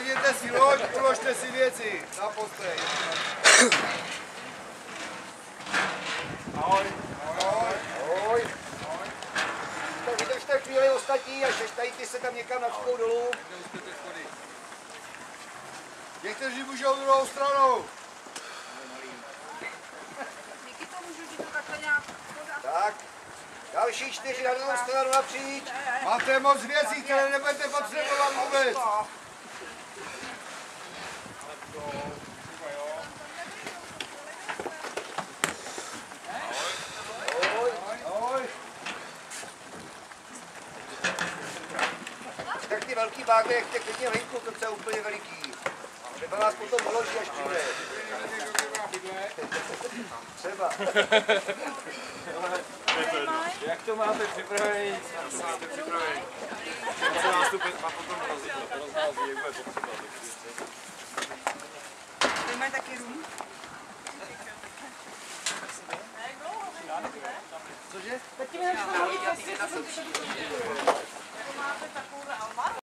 Sedněte si loď, uložte si věci na postej. Ahoj. Ahoj. Ahoj. Tak vydržte chvíli ostatní a šeštajte se tam někam nad škou dolů. Těch, kteří můžou druhou stranou. Díky tomu, že ti to takhle nějak podá. Tak. Další 4 na druhou stranu napříč. Máte moc věcí, které nebudete potřebovat vůbec. Tak ty velký bágy, jak jste klidně venku, to je úplně veliký. Třeba vás potom položí, až přijde. Třeba. Jak to máte připravený? Jak to máte připravený? Co nástupy a potom rozhází, jak bude potřeba. Vy mají taky rum? Cože? Taky mi nechci hodit, máte takovou alma?